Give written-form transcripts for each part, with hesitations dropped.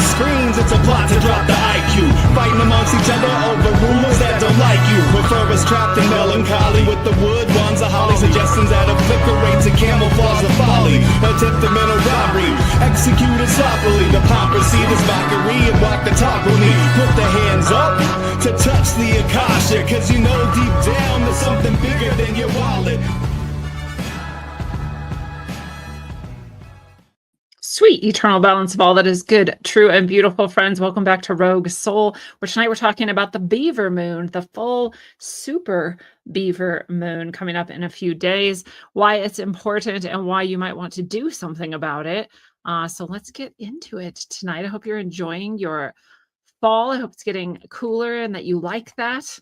these screens, it's a plot to drop the IQ. Fighting amongst each other over rumors that don't like you. Prefer us trapped in melancholy with the wood wands of holly. Suggestions that obliterate to camouflage the folly. Attempted mental robbery, executed sloppily. The hypocrisy, this mockery, and walk the talk with me. Put the hands up to touch the Akasha, cause you know deep down there's something bigger than your wallet. Sweet eternal balance of all that is good, true, and beautiful, friends. Welcome back to Rogue Soul, where tonight we're talking about the Beaver moon, the full super Beaver moon coming up in a few days, why it's important and why you might want to do something about it. So let's get into it tonight. I hope you're enjoying your fall. I hope it's getting cooler and that you like that.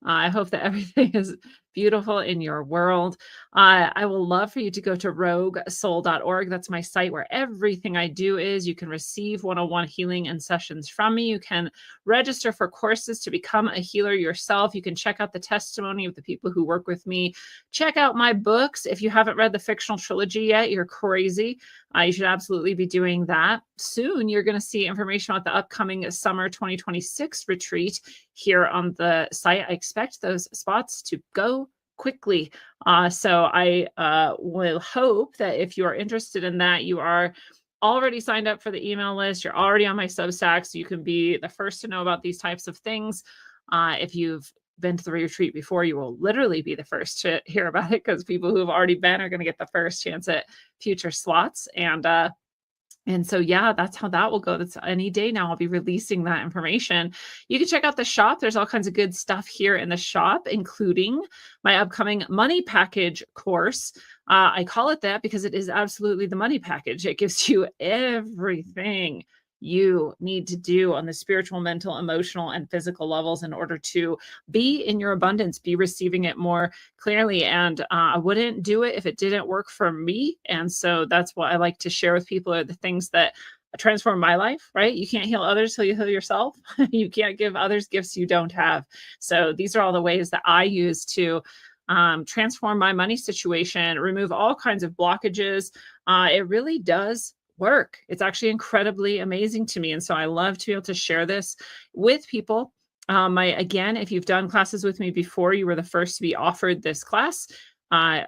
I hope that everything is beautiful in your world. I will love for you to go to roguesoul.org. That's my site where everything I do is. You can receive one-on-one healing and sessions from me. You can register for courses to become a healer yourself. You can check out the testimony of the people who work with me. Check out my books. If you haven't read the fictional trilogy yet, you're crazy. You should absolutely be doing that. Soon, you're going to see information about the upcoming summer 2026 retreat here on the site. I expect those spots to go quickly. So I will hope that if you are interested in that, you are already signed up for the email list. You're already on my Substack, so you can be the first to know about these types of things. If you've been to the retreat before, you will literally be the first to hear about it, because people who have already been are going to get the first chance at future slots. And so, yeah, that's how that will go. That's any day now. I'll be releasing that information. You can check out the shop. There's all kinds of good stuff here in the shop, including my upcoming money package course. I call it that because it is absolutely the money package. It gives you everything you need to do on the spiritual, mental, emotional, and physical levels in order to be in your abundance, be receiving it more clearly. And I wouldn't do it if it didn't work for me. And so that's what I like to share with people, are the things that transform my life, right? You can't heal others till you heal yourself. You can't give others gifts you don't have. So these are all the ways that I use to transform my money situation, remove all kinds of blockages. It really does work. It's actually incredibly amazing to me. And so I love to be able to share this with people. Again, if you've done classes with me before, you were the first to be offered this class.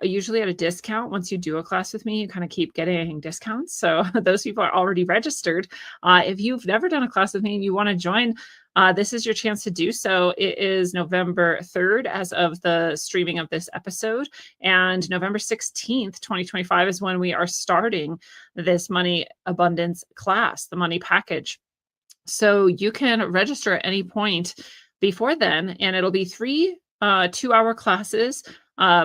Usually at a discount. Once you do a class with me, you kind of keep getting discounts. So those people are already registered. If you've never done a class with me and you want to join, this is your chance to do so. It is November 3rd as of the streaming of this episode. And November 16th, 2025 is when we are starting this money abundance class, the money package. So you can register at any point before then, and it'll be 3 2-hour classes,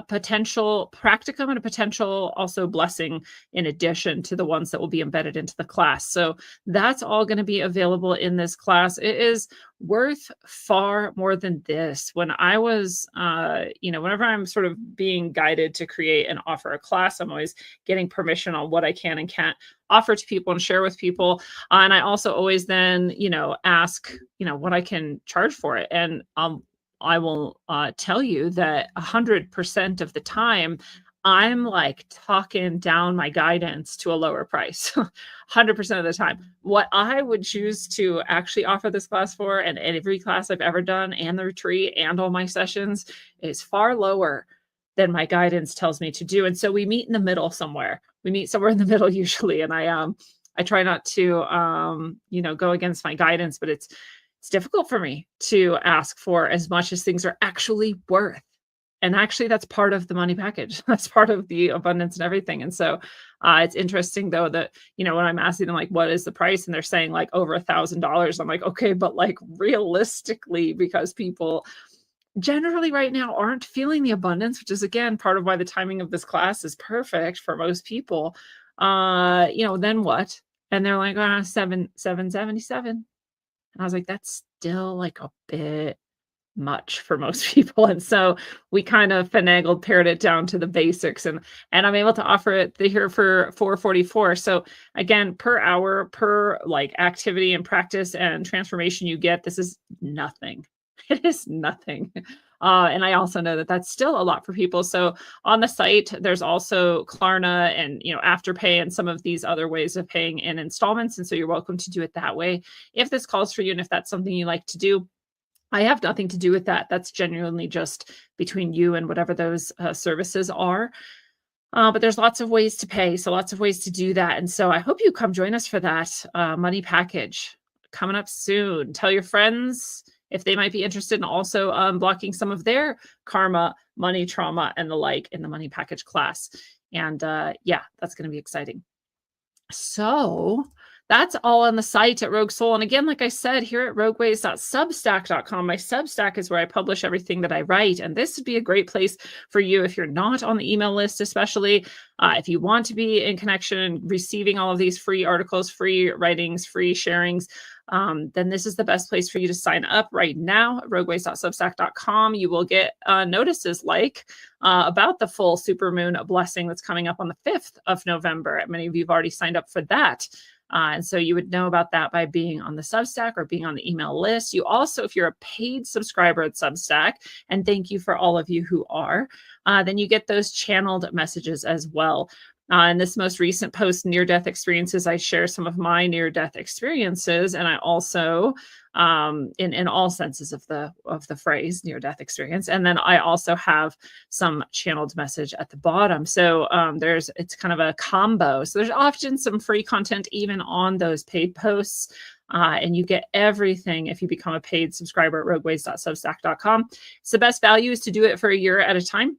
potential practicum and a potential also blessing in addition to the ones that will be embedded into the class. So that's all going to be available in this class. It is worth far more than this. When I was, whenever I'm sort of being guided to create and offer a class, I'm always getting permission on what I can and can't offer to people and share with people. And I also always then, ask, what I can charge for it. And I will tell you that 100% of the time, I'm like talking down my guidance to a lower price, 100% of the time. What I would choose to actually offer this class for, and every class I've ever done, and the retreat, and all my sessions, is far lower than my guidance tells me to do. And so we meet in the middle somewhere. We meet somewhere in the middle usually. And I try not to, go against my guidance, but it's difficult for me to ask for as much as things are actually worth. And actually, that's part of the money package. That's part of the abundance and everything. And so it's interesting, though, that, when I'm asking them, like, what is the price? And they're saying like over $1,000. I'm like, okay, but like realistically, because people generally right now aren't feeling the abundance, which is, again, part of why the timing of this class is perfect for most people. Then what? And they're like, $777. And I was like, that's still like a bit much for most people. And so we kind of pared it down to the basics, and I'm able to offer it here for $444. So again, per hour, per like activity and practice and transformation you get, this is nothing. It is nothing. And I also know that that's still a lot for people. So on the site, there's also Klarna and, Afterpay and some of these other ways of paying in installments. And so you're welcome to do it that way if this calls for you and if that's something you like to do. I have nothing to do with that. That's genuinely just between you and whatever those services are. But there's lots of ways to pay, so lots of ways to do that. And so I hope you come join us for that money package coming up soon. Tell your friends if they might be interested in also blocking some of their karma, money trauma, and the like in the money package class. And yeah, that's going to be exciting. So that's all on the site at Rogue Soul. And again, like I said, here at rogueways.substack.com, my Substack is where I publish everything that I write. And this would be a great place for you if you're not on the email list, especially if you want to be in connection and receiving all of these free articles, free writings, free sharings. Then this is the best place for you to sign up right now at rogueways.substack.com. You will get notices like about the full supermoon blessing that's coming up on the 5th of November. Many of you have already signed up for that. And so you would know about that by being on the Substack or being on the email list. You also, if you're a paid subscriber at Substack, and thank you for all of you who are, then you get those channeled messages as well. In this most recent post, near-death experiences, I share some of my near-death experiences, and I also, in all senses of the phrase, near-death experience, and then I also have some channeled message at the bottom. So it's kind of a combo. So there's often some free content even on those paid posts. And you get everything if you become a paid subscriber at rogueways.substack.com. So the best value is to do it for a year at a time.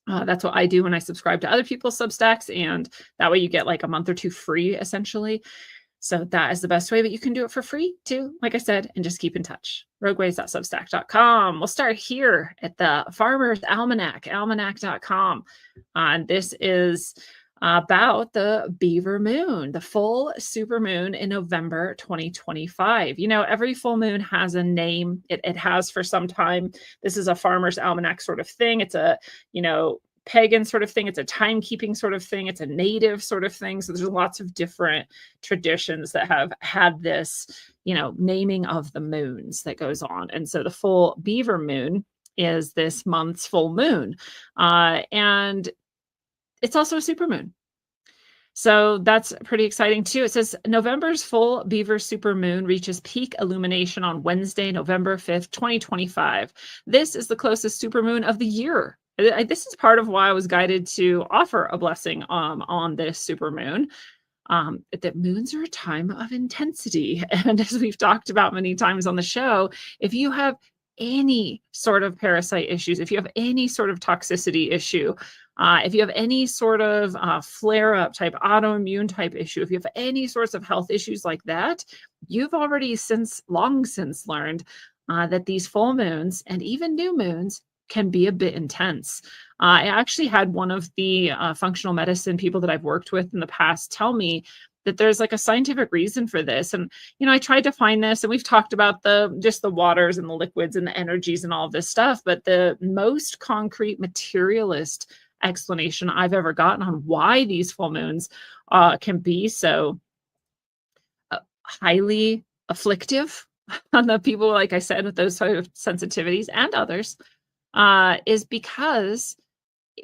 That's what I do when I subscribe to other people's Substacks, and that way you get like a month or two free, essentially. So that is the best way, but you can do it for free too, like I said, and just keep in touch. rogueways.substack.com. We'll start here at the Farmer's Almanac, almanac.com. And this is about the Beaver moon, the full super moon in November 2025. Every full moon has a name. It has for some time. This is a Farmer's Almanac sort of thing. It's a, pagan sort of thing. It's a timekeeping sort of thing. It's a native sort of thing. So there's lots of different traditions that have had this, naming of the moons that goes on. And so the full Beaver moon is this month's full moon. And it's also a supermoon. So that's pretty exciting too. It says November's full Beaver supermoon reaches peak illumination on Wednesday, November 5th, 2025. This is the closest supermoon of the year. This is part of why I was guided to offer a blessing on this supermoon. That moons are a time of intensity. And as we've talked about many times on the show, if you have any sort of parasite issues, if you have any sort of toxicity issue, if you have any sort of flare-up type, autoimmune type issue, if you have any sorts of health issues like that, you've already long since learned that these full moons and even new moons can be a bit intense. I actually had one of the functional medicine people that I've worked with in the past tell me that there's like a scientific reason for this. And, I tried to find this, and we've talked about just the waters and the liquids and the energies and all of this stuff. But the most concrete materialist explanation I've ever gotten on why these full moons can be so highly afflictive on the people, like I said, with those sort of sensitivities and others, is because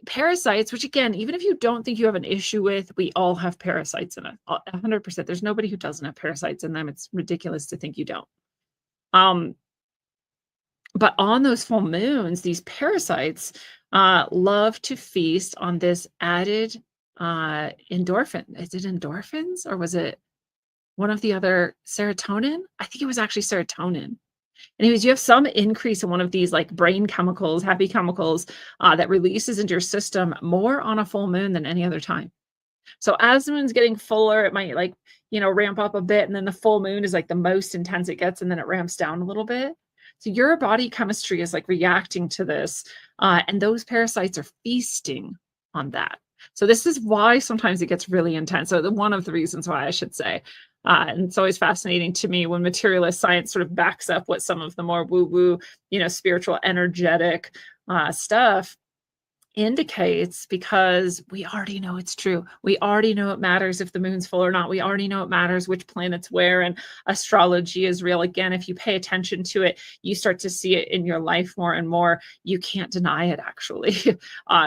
parasites, which again, even if you don't think you have an issue with, we all have parasites in it. 100%. There's nobody who doesn't have parasites in them. It's ridiculous to think you don't. But on those full moons, these parasites love to feast on this added endorphin. Is it endorphins or was it one of the other serotonin? I think it was actually serotonin. Anyways, you have some increase in one of these like brain chemicals, happy chemicals that releases into your system more on a full moon than any other time. So as the moon's getting fuller, it might ramp up a bit. And then the full moon is like the most intense it gets. And then it ramps down a little bit. So your body chemistry is like reacting to this. And those parasites are feasting on that. So this is why sometimes it gets really intense. So one of the reasons why, I should say. And it's always fascinating to me when materialist science sort of backs up what some of the more woo-woo, spiritual, energetic stuff indicates, because we already know it's true. We already know it matters if the moon's full or not. We already know it matters which planets where, and astrology is real. Again, if you pay attention to it, you start to see it in your life more and more. You can't deny it, actually.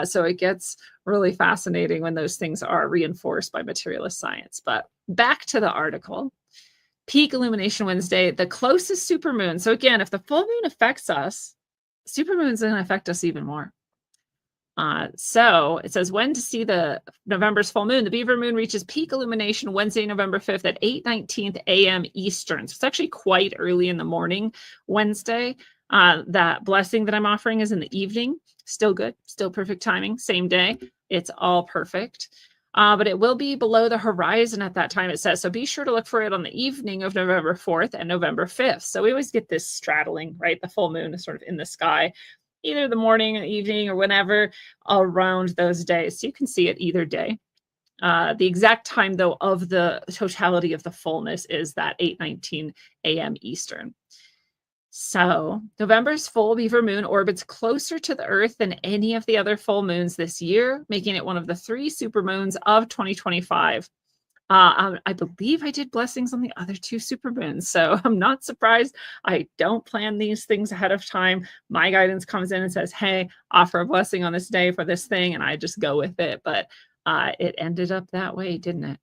So it gets really fascinating when those things are reinforced by materialist science. But back to the article. Peak illumination Wednesday, the closest supermoon. So again, if the full moon affects us, supermoon's going to affect us even more. So it says when to see the November's full moon. The Beaver moon reaches peak illumination Wednesday, November 5th at 8:19 a.m. Eastern. So it's actually quite early in the morning Wednesday. That blessing that I'm offering is in the evening. Still good, still perfect timing, same day. It's all perfect. But it will be below the horizon at that time, it says. So be sure to look for it on the evening of November 4th and November 5th. So we always get this straddling, right? The full moon is sort of in the sky, either the morning or evening or whenever around those days. So you can see it either day. The exact time, though, of the totality of the fullness is that 8:19 a.m. Eastern. So November's full Beaver moon orbits closer to the Earth than any of the other full moons this year, making it one of the 3 supermoons of 2025. I believe I did blessings on the other 2 supermoons, so I'm not surprised. I don't plan these things ahead of time. My guidance comes in and says, hey, offer a blessing on this day for this thing, and I just go with it. But it ended up that way, didn't it?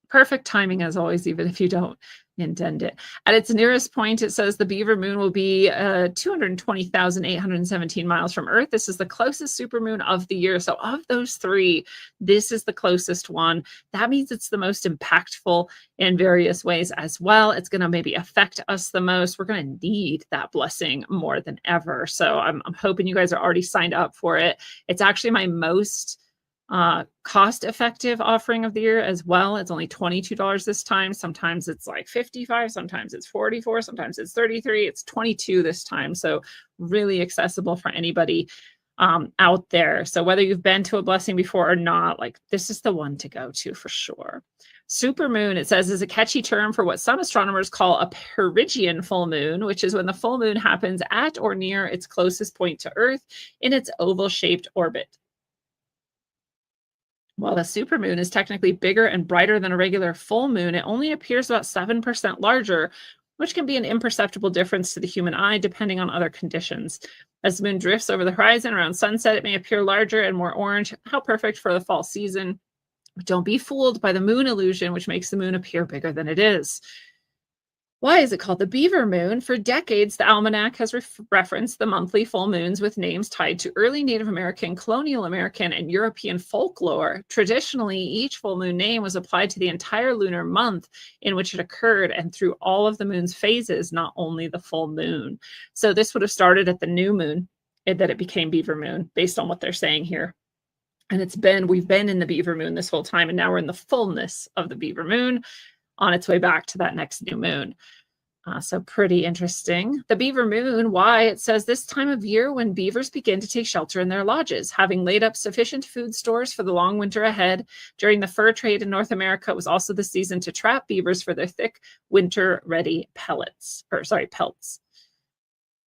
Perfect timing as always, even if you don't intend it. At its nearest point, it says the Beaver moon will be 220,817 miles from Earth. This is the closest supermoon of the year. So of those 3, this is the closest one. That means it's the most impactful in various ways as well. It's going to maybe affect us the most. We're going to need that blessing more than ever. So I'm hoping you guys are already signed up for it. It's actually my most cost-effective offering of the year as well. It's only $22 this time. Sometimes it's like $55, sometimes it's $44, sometimes it's $33. It's $22 this time. So really accessible for anybody out there. So whether you've been to a blessing before or not, like this is the one to go to for sure. Supermoon, it says, is a catchy term for what some astronomers call a perigean full moon, which is when the full moon happens at or near its closest point to Earth in its oval-shaped orbit. While the supermoon is technically bigger and brighter than a regular full moon, it only appears about 7% larger, which can be an imperceptible difference to the human eye depending on other conditions. As the moon drifts over the horizon around sunset, it may appear larger and more orange. How perfect for the fall season. But don't be fooled by the moon illusion, which makes the moon appear bigger than it is. Why is it called the Beaver moon? For decades, the almanac has referenced the monthly full moons with names tied to early Native American, colonial American, and European folklore. Traditionally, each full moon name was applied to the entire lunar month in which it occurred and through all of the moon's phases, not only the full moon. So this would have started at the new moon, that it became Beaver moon, based on what they're saying here. And we've been in the Beaver moon this whole time, and now we're in the fullness of the Beaver moon, on its way back to that next new moon. So pretty interesting. The Beaver moon, why? It says this time of year when beavers begin to take shelter in their lodges, having laid up sufficient food stores for the long winter ahead. During the fur trade in North America, it was also the season to trap beavers for their thick winter-ready pelts.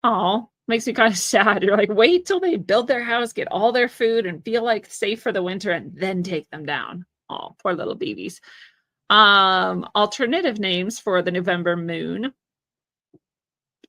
Oh, makes me kind of sad. You're like, wait till they build their house, get all their food, and feel like safe for the winter, and then take them down. Oh, poor little babies. Alternative names for the November moon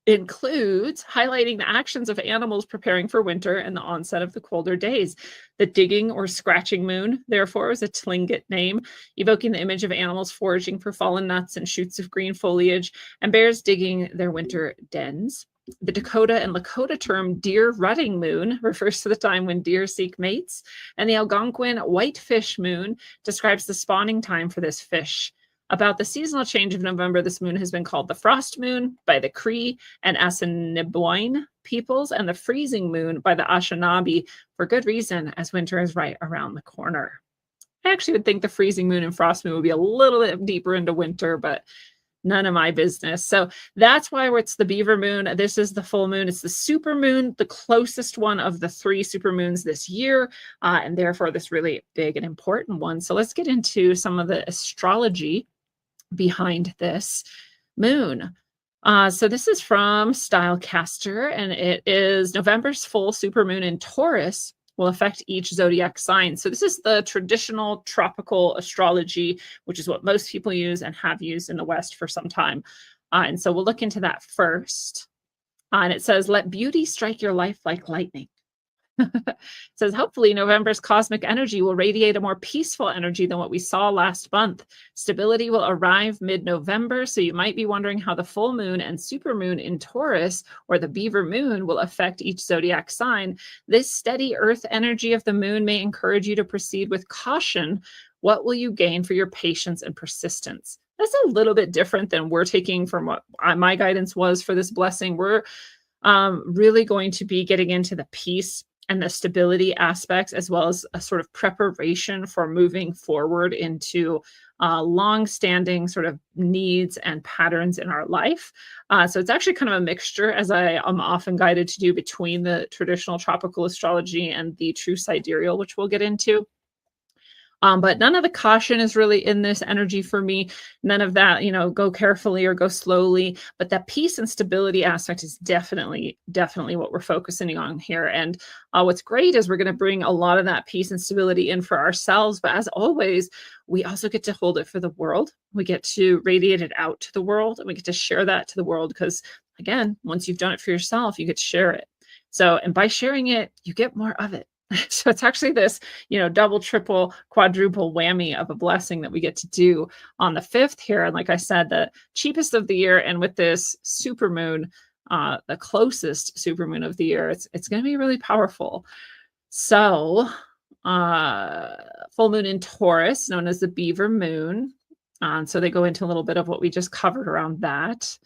includes highlighting the actions of animals preparing for winter and the onset of the colder days. The digging or scratching moon, therefore, is a Tlingit name, evoking the image of animals foraging for fallen nuts and shoots of green foliage, and bears digging their winter dens. The Dakota and Lakota term deer rutting moon refers to the time when deer seek mates, and the Algonquin whitefish moon describes the spawning time for this fish. About the seasonal change of November, this moon has been called the frost moon by the Cree and Assiniboine peoples, and the freezing moon by the Anishinaabe, for good reason, as winter is right around the corner. I actually would think the freezing moon and frost moon would be a little bit deeper into winter, but none of my business. So that's why it's the Beaver moon. This is the full moon. It's the super moon, the closest one of the 3 supermoons this year, and therefore this really big and important one. So let's get into some of the astrology behind this moon. So this is from Stylecaster, and it is November's full supermoon in Taurus will affect each zodiac sign. So this is the traditional tropical astrology, which is what most people use and have used in the West for some time. And so we'll look into that first. And it says, let beauty strike your life like lightning. It says, hopefully November's cosmic energy will radiate a more peaceful energy than what we saw last month. Stability will arrive mid-November, so you might be wondering how the full moon and supermoon in Taurus, or the Beaver moon, will affect each zodiac sign. This steady earth energy of the moon may encourage you to proceed with caution. What will you gain for your patience and persistence? That's a little bit different than we're taking from what my guidance was for this blessing. We're really going to be getting into the peace and the stability aspects, as well as a sort of preparation for moving forward into long-standing sort of needs and patterns in our life. So it's actually kind of a mixture, as I am often guided to do, between the traditional tropical astrology and the true sidereal, which we'll get into. But none of the caution is really in this energy for me. None of that, go carefully or go slowly. But that peace and stability aspect is definitely what we're focusing on here. And what's great is we're going to bring a lot of that peace and stability in for ourselves. But as always, we also get to hold it for the world. We get to radiate it out to the world, and we get to share that to the world. Because again, once you've done it for yourself, you get to share it. So, and by sharing it, you get more of it. So it's actually this, double, triple, quadruple whammy of a blessing that we get to do on the 5th here. And like I said, the cheapest of the year, and with this supermoon, the closest supermoon of the year, it's going to be really powerful. So full moon in Taurus, known as the Beaver moon. So they go into a little bit of what we just covered around that.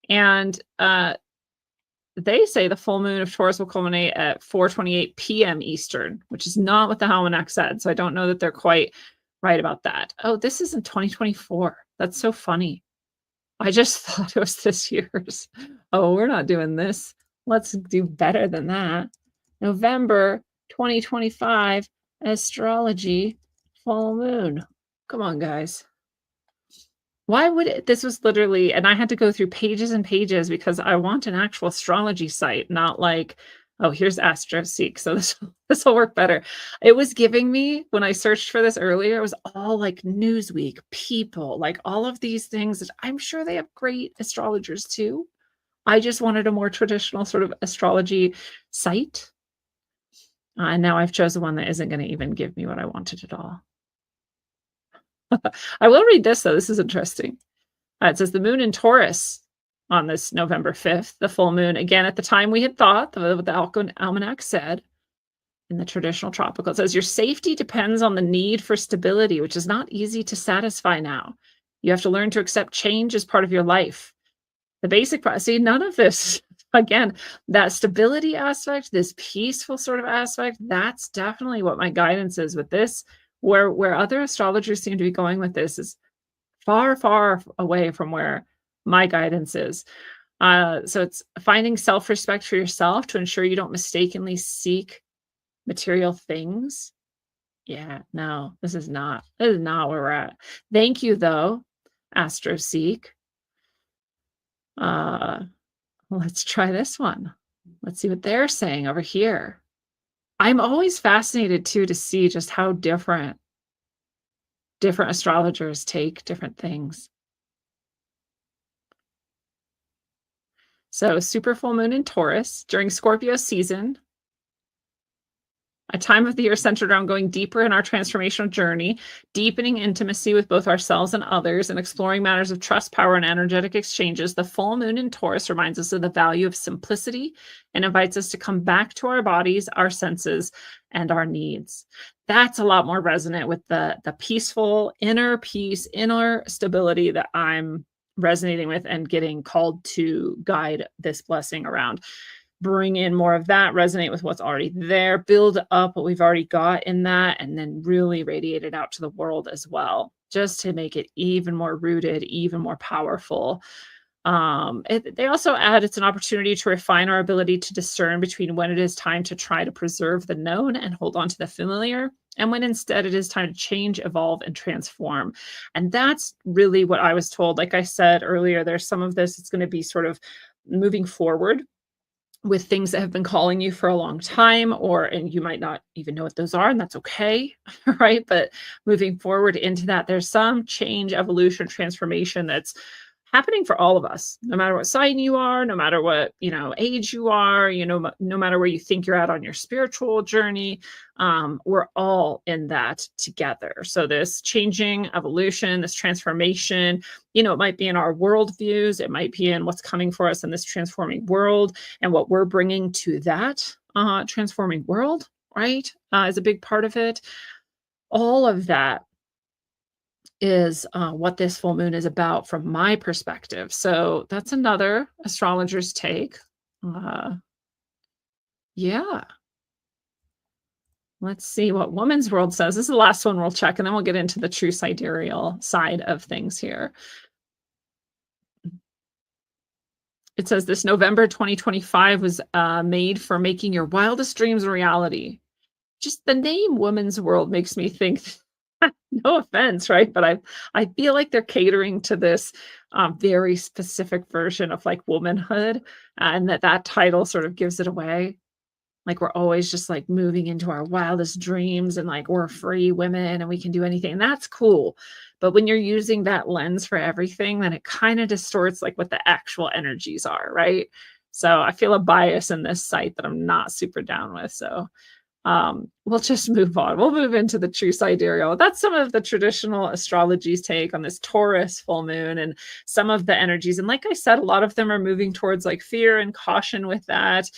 And they say the full moon of Taurus will culminate at 4:28 p.m. Eastern, which is not what the almanac said. So I don't know that they're quite right about that. Oh, this is in 2024. That's so funny. I just thought it was this year's. Oh, we're not doing this. Let's do better than that. November 2025 astrology full moon. Come on, guys. Why would it? This was literally, and I had to go through pages and pages because I want an actual astrology site, not like, oh, here's AstroSeek. So this will work better. It was giving me, when I searched for this earlier, it was all like Newsweek, People, like all of these things that I'm sure they have great astrologers too. I just wanted a more traditional sort of astrology site. And now I've chosen one that isn't going to even give me what I wanted at all. I will read this, though. This is interesting. It says the moon in Taurus on this November 5th, the full moon, again, at the time we had thought, what the almanac said in the traditional tropical, it says your safety depends on the need for stability, which is not easy to satisfy now. You have to learn to accept change as part of your life. The basic, see, none of this, again, that stability aspect, this peaceful sort of aspect, that's definitely what my guidance is with this. Where other astrologers seem to be going with this is far, far away from where my guidance is. So it's finding self-respect for yourself to ensure you don't mistakenly seek material things. Yeah, no, this is not where we're at. Thank you, though, AstroSeek. Let's try this one. Let's see what they're saying over here. I'm always fascinated, too, to see just how different astrologers take different things. So super full moon in Taurus during Scorpio season, a time of the year centered around going deeper in our transformational journey, deepening intimacy with both ourselves and others, and exploring matters of trust, power, and energetic exchanges. The full moon in Taurus reminds us of the value of simplicity and invites us to come back to our bodies, our senses, and our needs. That's a lot more resonant with the peaceful inner peace, inner stability that I'm resonating with and getting called to guide this blessing around. Bring in more of that, resonate with what's already there, build up what we've already got in that, and then really radiate it out to the world as well, just to make it even more rooted, even more powerful. They also add it's an opportunity to refine our ability to discern between when it is time to try to preserve the known and hold on to the familiar, and when instead it is time to change, evolve, and transform. And that's really what I was told. Like I said earlier, there's some of this, it's going to be sort of moving forward with things that have been calling you for a long time, and you might not even know what those are, and that's okay, right? But moving forward into that, there's some change, evolution, transformation that's happening for all of us, no matter what sign you are, no matter what, age you are, no matter where you think you're at on your spiritual journey. We're all in that together. So this changing evolution, this transformation, it might be in our worldviews, it might be in what's coming for us in this transforming world and what we're bringing to that transforming world, right? Is a big part of it. All of that is what this full moon is about from my perspective. So that's another astrologer's take. Yeah. Let's see what Woman's World says. This is the last one we'll check, and then we'll get into the true sidereal side of things here. It says this November 2025 was made for making your wildest dreams a reality. Just the name Woman's World makes me think, no offense, right? But I feel like they're catering to this very specific version of like womanhood, and that title sort of gives it away. Like we're always just like moving into our wildest dreams and like we're free women and we can do anything. And that's cool. But when you're using that lens for everything, then it kind of distorts like what the actual energies are, right? So I feel a bias in this site that I'm not super down with. So we'll just move on. We'll move into the true sidereal. That's some of the traditional astrology's take on this Taurus full moon and some of the energies. And like I said, a lot of them are moving towards like fear and caution with that.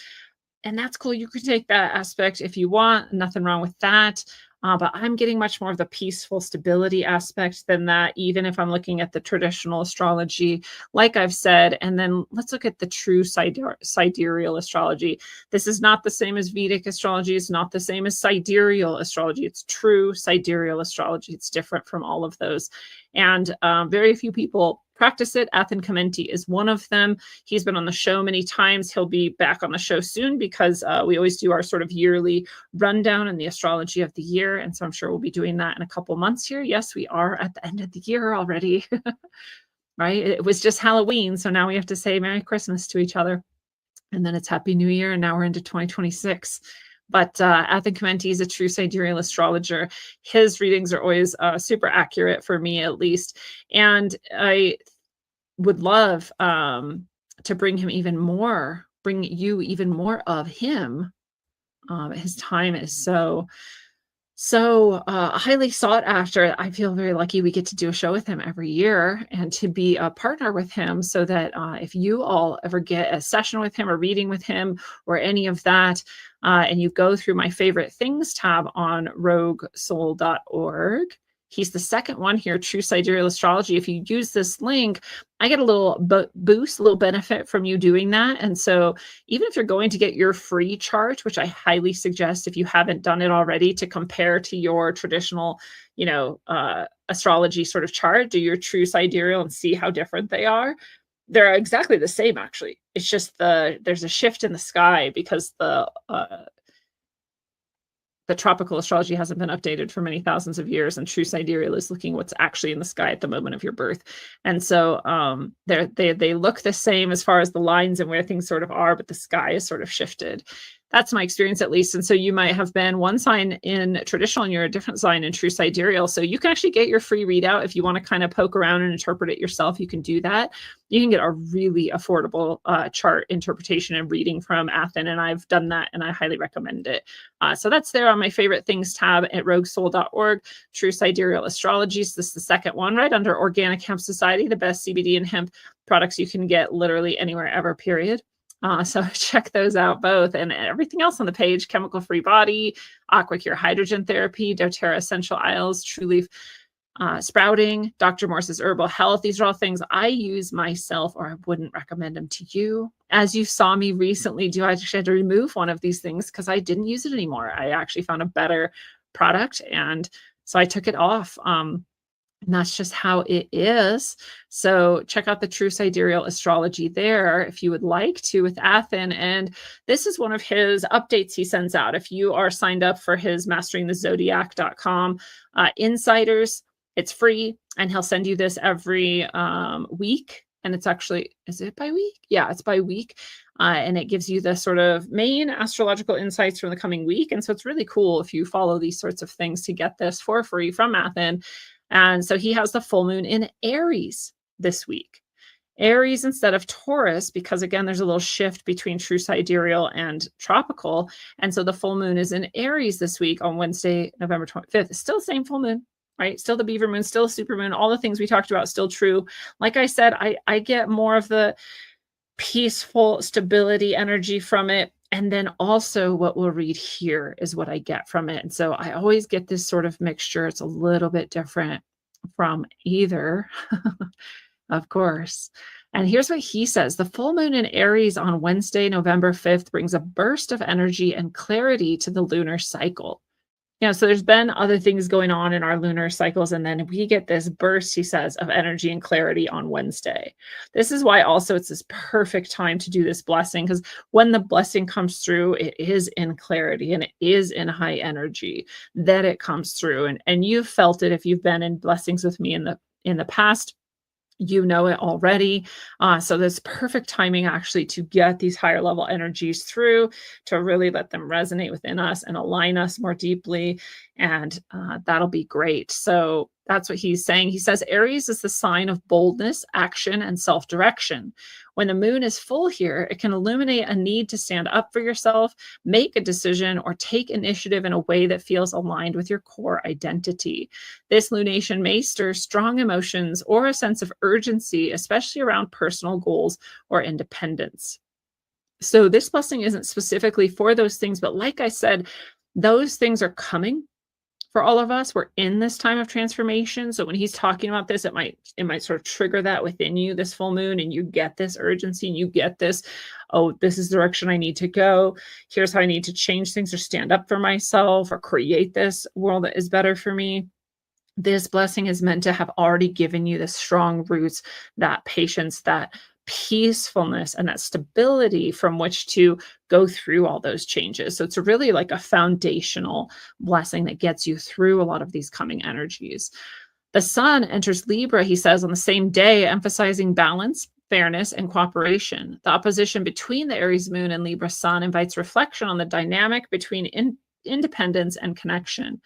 And that's cool. You could take that aspect if you want. Nothing wrong with that. But I'm getting much more of the peaceful stability aspect than that, even if I'm looking at the traditional astrology, like I've said. And then let's look at the true sidereal astrology. This is not the same as Vedic astrology. It's not the same as sidereal astrology. It's true sidereal astrology. It's different from all of those. And very few people practice it. Athen Comenti is one of them. He's been on the show many times. He'll be back on the show soon because we always do our sort of yearly rundown in the astrology of the year. And so I'm sure we'll be doing that in a couple months here. Yes, we are at the end of the year already, right? It was just Halloween. So now we have to say Merry Christmas to each other. And then it's Happy New Year. And now we're into 2026. But Athen Comenti is a true sidereal astrologer. His readings are always super accurate for me, at least. And I would love to bring you even more of him. His time is so highly sought after. I feel very lucky we get to do a show with him every year and to be a partner with him so that if you all ever get a session with him or reading with him or any of that, and you go through my favorite things tab on roguesoul.org, he's the second one here, True Sidereal Astrology. If you use this link, I get a little boost, a little benefit from you doing that. And so even if you're going to get your free chart, which I highly suggest if you haven't done it already, to compare to your traditional, astrology sort of chart, do your true sidereal and see how different they are. They're exactly the same, actually. It's just there's a shift in the sky because the tropical astrology hasn't been updated for many thousands of years, and true sidereal is looking what's actually in the sky at the moment of your birth. And so they look the same as far as the lines and where things sort of are, but the sky is sort of shifted. That's my experience, at least. And so you might have been one sign in traditional and you're a different sign in true sidereal. So you can actually get your free readout. If you want to kind of poke around and interpret it yourself, you can do that. You can get a really affordable chart interpretation and reading from Athen. And I've done that and I highly recommend it. So that's there on my favorite things tab at roguesoul.org. True Sidereal Astrology. So this is the second one, right under Organic Hemp Society, the best CBD and hemp products you can get literally anywhere ever, period. So check those out both, and everything else on the page: Chemical Free Body, AquaCure Hydrogen Therapy, doTERRA Essential Oils, True Leaf Sprouting, Dr. Morse's Herbal Health. These are all things I use myself, or I wouldn't recommend them to you. As you saw me recently do, I actually had to remove one of these things because I didn't use it anymore. I actually found a better product, and so I took it off. And that's just how it is. So check out the True Sidereal Astrology there if you would like to with Athen. And this is one of his updates he sends out. If you are signed up for his masteringthezodiac.com insiders, it's free. And he'll send you this every week. And it's actually, is it by week? Yeah, it's by week. and it gives you the sort of main astrological insights from the coming week. And so it's really cool if you follow these sorts of things to get this for free from Mathen. And so he has the full moon in Aries this week. Aries instead of Taurus, because again, there's a little shift between true sidereal and tropical. And so the full moon is in Aries this week on Wednesday, November 25th. It's still the same full moon, right? Still the Beaver moon, still a super moon. All the things we talked about still true. Like I said, I get more of the peaceful stability energy from it. And then also what we'll read here is what I get from it. And so I always get this sort of mixture. It's a little bit different from either. Of course. And here's what he says. The full moon in Aries on Wednesday, November 5th brings a burst of energy and clarity to the lunar cycle. So there's been other things going on in our lunar cycles, and then we get this burst, he says, of energy and clarity on Wednesday. This is why also it's this perfect time to do this blessing, because when the blessing comes through, it is in clarity and it is in high energy that it comes through. And you've felt it if you've been in blessings with me in the past. You know it already. So there's perfect timing actually to get these higher level energies through, to really let them resonate within us and align us more deeply. And that'll be great. So that's what he's saying. He says Aries is the sign of boldness, action, and self-direction. When the moon is full here, it can illuminate a need to stand up for yourself, make a decision, or take initiative in a way that feels aligned with your core identity. This lunation may stir strong emotions or a sense of urgency, especially around personal goals or independence. So this blessing isn't specifically for those things, but like I said, those things are coming for all of us. We're in this time of transformation. So when he's talking about this, it might sort of trigger that within you, this full moon, and you get this urgency and you get this, oh, this is the direction I need to go. Here's how I need to change things or stand up for myself or create this world that is better for me. This blessing is meant to have already given you the strong roots, that patience, that peacefulness, and that stability from which to go through all those changes. So it's really like a foundational blessing that gets you through a lot of these coming energies. The sun enters Libra, he says, on the same day, emphasizing balance, fairness, and cooperation. The opposition between the Aries moon and Libra sun invites reflection on the dynamic between independence and connection.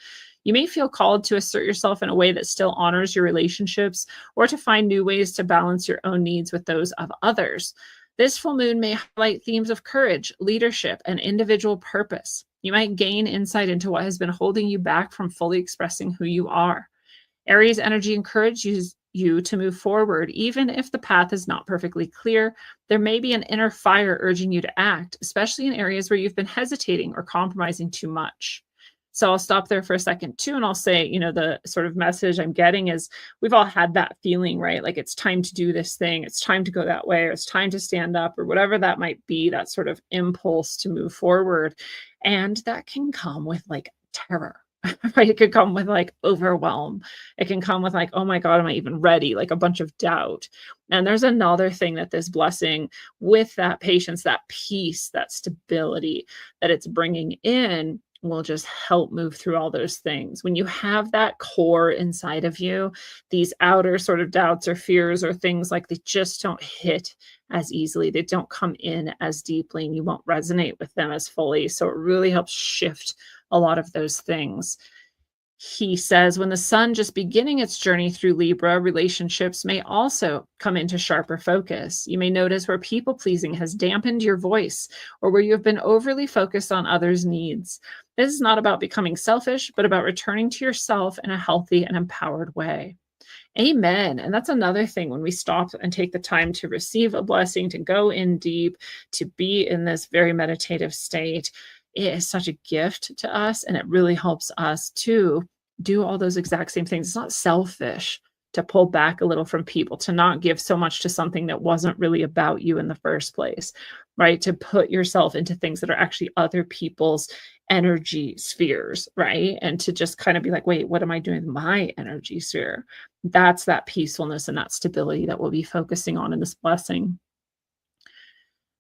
You may feel called to assert yourself in a way that still honors your relationships, or to find new ways to balance your own needs with those of others. This full moon may highlight themes of courage, leadership, and individual purpose. You might gain insight into what has been holding you back from fully expressing who you are. Aries energy encourages you to move forward, even if the path is not perfectly clear. There may be an inner fire urging you to act, especially in areas where you've been hesitating or compromising too much. So I'll stop there for a second too. And I'll say, the sort of message I'm getting is we've all had that feeling, right? Like it's time to do this thing. It's time to go that way, or it's time to stand up, or whatever that might be, that sort of impulse to move forward. And that can come with like terror, right? It could come with like overwhelm. It can come with like, oh my God, am I even ready? Like a bunch of doubt. And there's another thing that this blessing, with that patience, that peace, that stability that it's bringing in, will just help move through all those things. When you have that core inside of you, these outer sort of doubts or fears or things, like, they just don't hit as easily. They don't come in as deeply, and you won't resonate with them as fully. So it really helps shift a lot of those things. He says when the sun just beginning its journey through Libra, relationships may also come into sharper focus. You may notice where people pleasing has dampened your voice, or where you have been overly focused on others' needs. This is not about becoming selfish, but about returning to yourself in a healthy and empowered way. Amen. And that's another thing, when we stop and take the time to receive a blessing, to go in deep, to be in this very meditative state, it is such a gift to us, and it really helps us to do all those exact same things. It's not selfish to pull back a little from people, to not give so much to something that wasn't really about you in the first place, right? To put yourself into things that are actually other people's energy spheres, right? And to just kind of be like, wait, what am I doing in my energy sphere? That's that peacefulness and that stability that we'll be focusing on in this blessing.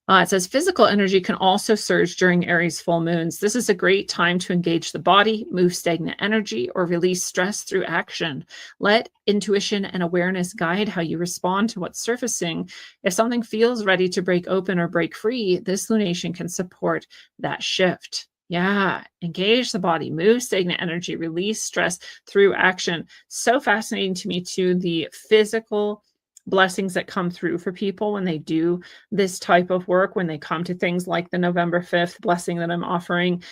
It says physical energy can also surge during Aries full moons. This is a great time to engage the body, move stagnant energy, or release stress through action. Let intuition and awareness guide how you respond to what's surfacing. If something feels ready to break open or break free, this lunation can support that shift. Yeah, engage the body, move stagnant energy, release stress through action. So fascinating to me, too, the physical blessings that come through for people when they do this type of work, when they come to things like the November 5th blessing that I'm offering,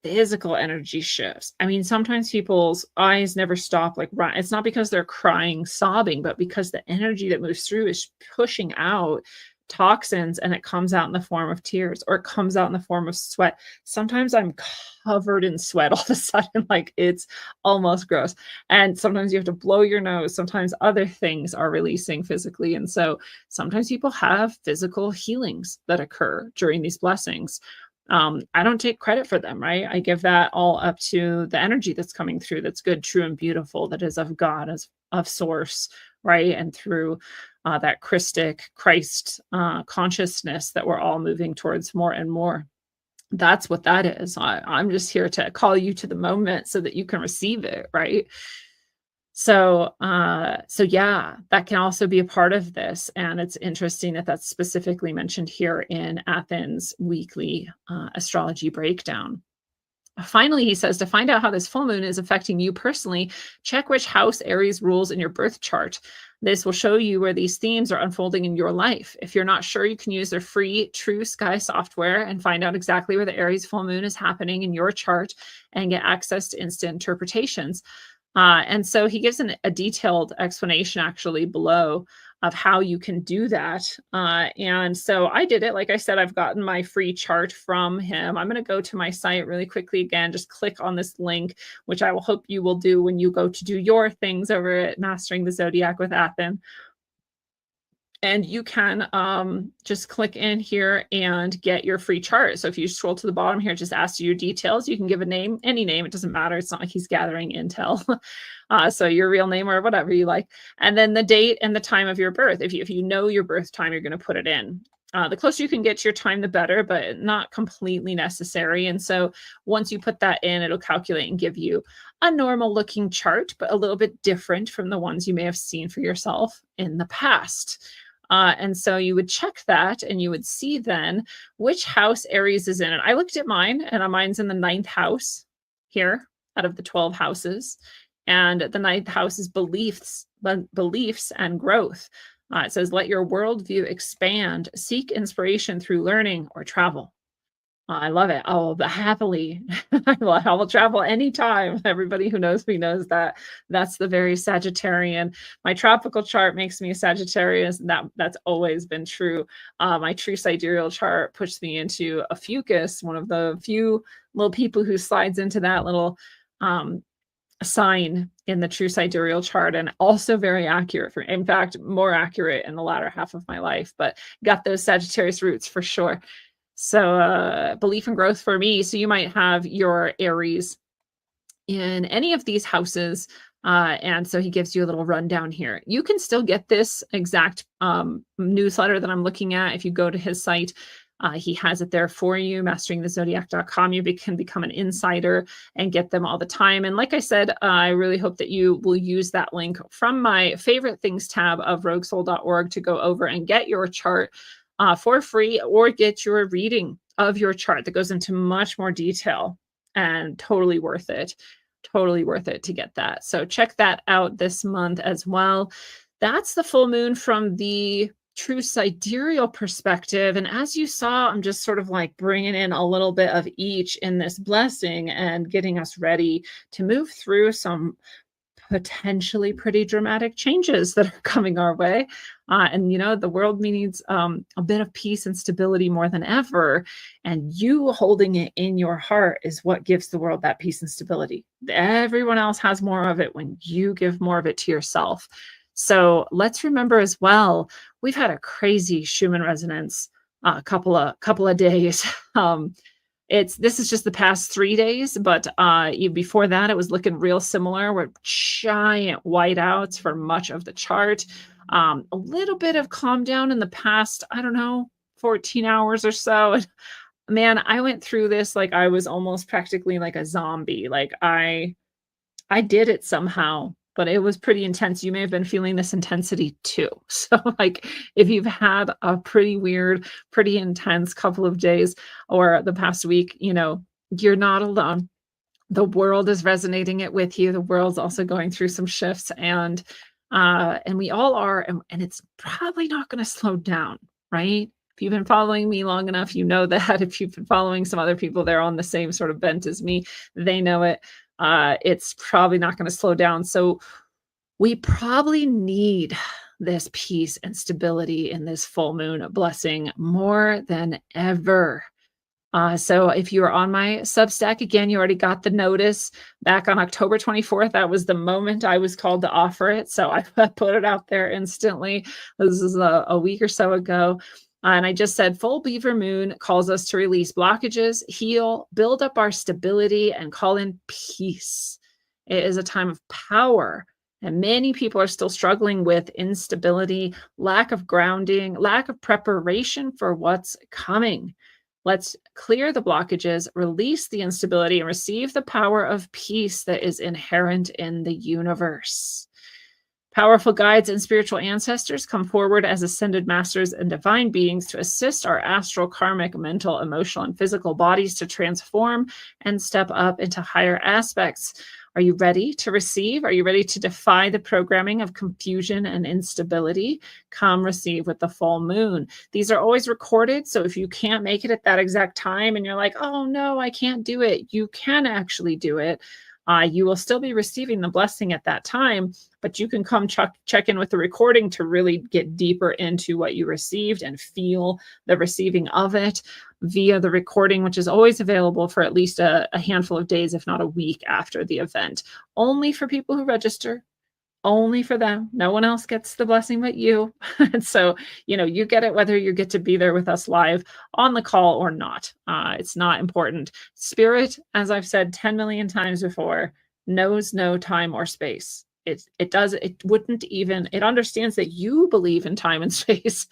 physical energy shifts. I mean, sometimes people's eyes never stop like right. It's not because they're crying, sobbing, but because the energy that moves through is pushing out toxins, and it comes out in the form of tears, or it comes out in the form of sweat. Sometimes I'm covered in sweat all of a sudden, like it's almost gross. And sometimes you have to blow your nose. Sometimes other things are releasing physically. And so sometimes people have physical healings that occur during these blessings. I don't take credit for them, right? I give that all up to the energy that's coming through, that's good, true, and beautiful, that is of God, as of source, right? And through that Christ consciousness that we're all moving towards more and more. That's what that is. I'm just here to call you to the moment so that you can receive it, right? So yeah, that can also be a part of this. And it's interesting that that's specifically mentioned here in Athens' weekly astrology breakdown. Finally, he says, to find out how this full moon is affecting you personally, check which house Aries rules in your birth chart. This will show you where these themes are unfolding in your life. If you're not sure, you can use their free True Sky software and find out exactly where the Aries full moon is happening in your chart and get access to instant interpretations. And so he gives a detailed explanation actually below of how you can do that. And so I did it. Like I said, I've gotten my free chart from him. I'm going to go to my site really quickly again, just click on this link, which I will hope you will do when you go to do your things over at Mastering the Zodiac with Athen. And you can just click in here and get your free chart. So if you scroll to the bottom here, just asks you your details. You can give a name, any name. It doesn't matter. It's not like he's gathering intel. So your real name or whatever you like. And then the date and the time of your birth. If you know your birth time, you're going to put it in. The closer you can get to your time, the better, but not completely necessary. And so once you put that in, it'll calculate and give you a normal looking chart, but a little bit different from the ones you may have seen for yourself in the past. And so you would check that and you would see then which house Aries is in. And I looked at mine, and mine's in the 9th house here out of the 12 houses. And the 9th house is beliefs and growth. It says, let your worldview expand, seek inspiration through learning or travel. I love it. Oh, but happily, I will travel anytime. Everybody who knows me knows that that's the very Sagittarian. My tropical chart makes me a Sagittarius. That's always been true. My true sidereal chart puts me into a Fucus, one of the few little people who slides into that little sign in the true sidereal chart, and also very accurate for, in fact, more accurate in the latter half of my life, but got those Sagittarius roots for sure. So belief and growth for me. So you might have your Aries in any of these houses. And so he gives you a little rundown here. You can still get this exact newsletter that I'm looking at. If you go to his site, he has it there for you, masteringthezodiac.com. You can become an insider and get them all the time. And like I said, I really hope that you will use that link from my favorite things tab of roguesoul.org to go over and get your chart for free, or get your reading of your chart that goes into much more detail, and totally worth it. Totally worth it to get that. So check that out this month as well. That's the full moon from the true sidereal perspective. And as you saw, I'm just sort of like bringing in a little bit of each in this blessing and getting us ready to move through some potentially pretty dramatic changes that are coming our way. And, you know, the world needs a bit of peace and stability more than ever. And you holding it in your heart is what gives the world that peace and stability. Everyone else has more of it when you give more of it to yourself. So let's remember as well, we've had a crazy Schumann resonance a couple of days. This is just the past 3 days, but before that, it was looking real similar with giant whiteouts for much of the chart. A little bit of calm down in the past, I don't know, 14 hours or so. And man, I went through this like I was almost practically like a zombie. Like I did it somehow, but it was pretty intense. You may have been feeling this intensity too. So, like, if you've had a pretty weird, pretty intense couple of days or the past week, you're not alone. The world is resonating it with you. The world's also going through some shifts, and we all are, and it's probably not going to slow down, right? If you've been following me long enough, you know that. If you've been following some other people, they're on the same sort of bent as me. They know it. It's probably not going to slow down. So we probably need this peace and stability in this full moon blessing more than ever. So if you are on my Substack, again, you already got the notice back on October 24th. That was the moment I was called to offer it. So I put it out there instantly. This is a week or so ago. And I just said, full Beaver moon calls us to release blockages, heal, build up our stability, and call in peace. It is a time of power. And many people are still struggling with instability, lack of grounding, lack of preparation for what's coming. Let's clear the blockages, release the instability, and receive the power of peace that is inherent in the universe. Powerful guides and spiritual ancestors come forward as ascended masters and divine beings to assist our astral, karmic, mental, emotional, and physical bodies to transform and step up into higher aspects. Are you ready to receive? Are you ready to defy the programming of confusion and instability? Come receive with the full moon. These are always recorded, so if you can't make it at that exact time and you're like, oh no, I can't do it, you can actually do it. You will still be receiving the blessing at that time, but you can come check in with the recording to really get deeper into what you received and feel the receiving of it via the recording, which is always available for at least a handful of days, if not a week after the event. Only for people who register, only for them. No one else gets the blessing but you. And so, you get it whether you get to be there with us live on the call or not. It's not important. Spirit, as I've said 10 million times before, knows no time or space. It understands that you believe in time and space.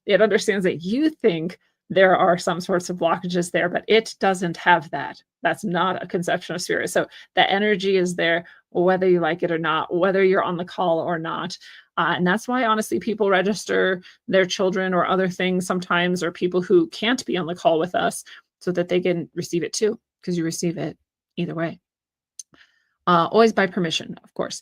It understands that you think there are some sorts of blockages there, but it doesn't have that. That's not a conception of spirit. So the energy is there, whether you like it or not, whether you're on the call or not. And that's why, honestly, people register their children or other things sometimes, or people who can't be on the call with us so that they can receive it too, because you receive it either way. Always by permission, of course.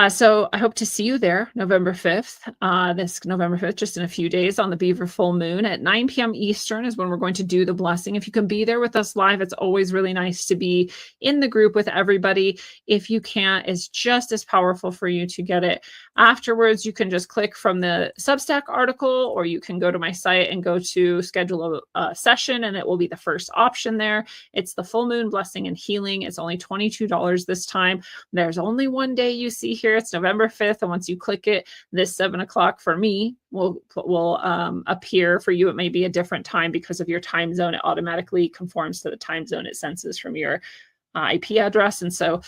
So I hope to see you there November 5th, this November 5th, just in a few days on the Beaver full moon at 9 p.m. Eastern is when we're going to do the blessing. If you can be there with us live, it's always really nice to be in the group with everybody. If you can't, it's just as powerful for you to get it afterwards. You can just click from the Substack article, or you can go to my site and go to schedule a session, and it will be the first option there. It's the full moon blessing and healing. It's only $22 this time. There's only one day you see here. It's November 5th. And once you click it, this 7 o'clock for me will appear. For you, it may be a different time because of your time zone. It automatically conforms to the time zone it senses from your IP address. And so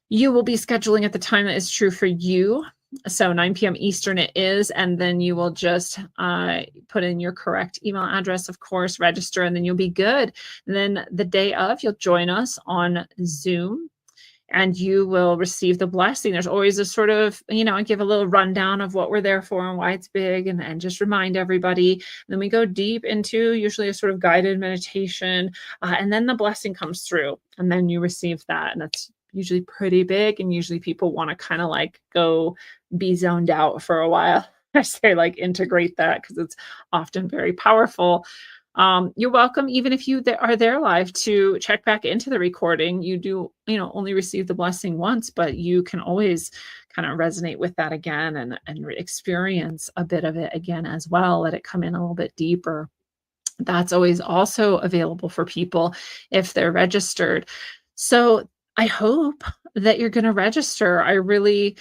you will be scheduling at the time that is true for you. So 9 p.m. Eastern it is, and then you will just put in your correct email address, of course, register, and then you'll be good. And then the day of, you'll join us on Zoom, and you will receive the blessing. There's always a sort of, I give a little rundown of what we're there for and why it's big, and just remind everybody. And then we go deep into usually a sort of guided meditation, and then the blessing comes through, and then you receive that. And that's usually pretty big, and usually people want to kind of like go be zoned out for a while. I say like integrate that because it's often very powerful. You're welcome, even if you are there live, to check back into the recording. You do, only receive the blessing once, but you can always kind of resonate with that again and experience a bit of it again as well. Let it come in a little bit deeper. That's always also available for people if they're registered. So I hope that you're going to register. I really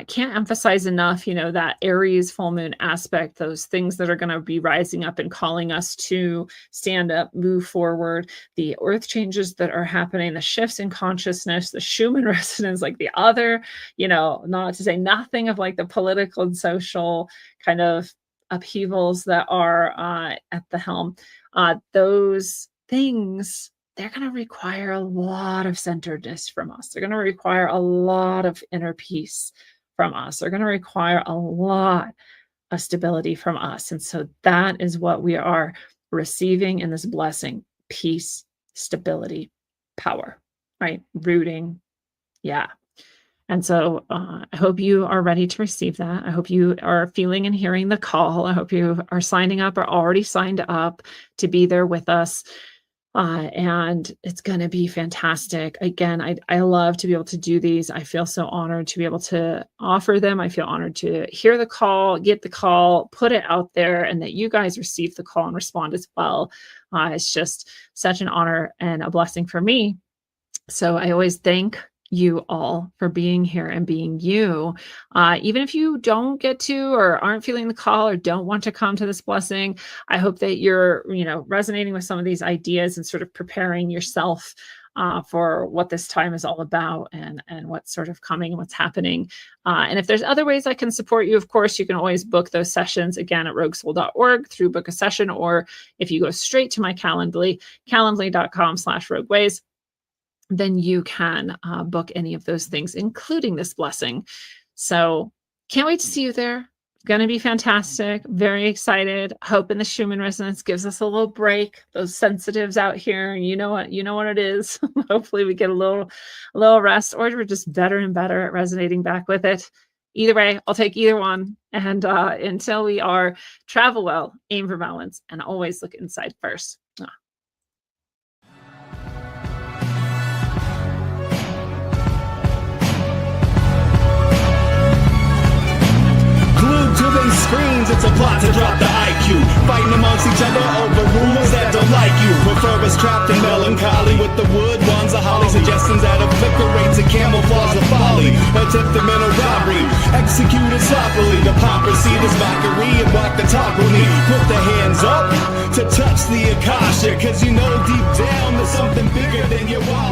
can't emphasize enough, that Aries full moon aspect, those things that are going to be rising up and calling us to stand up, move forward, the earth changes that are happening, the shifts in consciousness, the Schumann resonance, like the other, not to say nothing of like the political and social kind of upheavals that are at the helm, those things, they're going to require a lot of centeredness from us. They're going to require a lot of inner peace from us. They're going to require a lot of stability from us. And so that is what we are receiving in this blessing: peace, stability, power, right? Rooting. Yeah. And so I hope you are ready to receive that. I hope you are feeling and hearing the call. I hope you are signing up or already signed up to be there with us. And it's going to be fantastic. Again, I love to be able to do these. I feel so honored to be able to offer them. I feel honored to hear the call, get the call, put it out there, and that you guys receive the call and respond as well. It's just such an honor and a blessing for me. So I always thank you all for being here and being you. Even if you don't get to or aren't feeling the call or don't want to come to this blessing, I hope that you're, resonating with some of these ideas and sort of preparing yourself for what this time is all about and what's sort of coming and what's happening. And if there's other ways I can support you, of course, you can always book those sessions again at roguesoul.org through book a session, or if you go straight to my Calendly, calendly.com/rogueways, then you can book any of those things, including this blessing. So can't wait to see you there. Going to be fantastic. Very excited. Hoping the Schumann resonance gives us a little break. Those sensitives out here, you know what it is. Hopefully we get a little rest, or we're just better and better at resonating back with it. Either way, I'll take either one. And until we are, travel well, aim for balance, and always look inside first. To these screens, it's a plot to drop the IQ. Fighting amongst each other over rumors that don't like you. Prefer us trapped in melancholy with the wood ones of holly. Suggestions that obliterate to camouflage the folly. Attempted mental robbery, executed sloppily. Hypocrisy, this mockery, and walk the talk with me. Put the hands up to touch the Akasha, cause you know deep down there's something bigger than your wallet.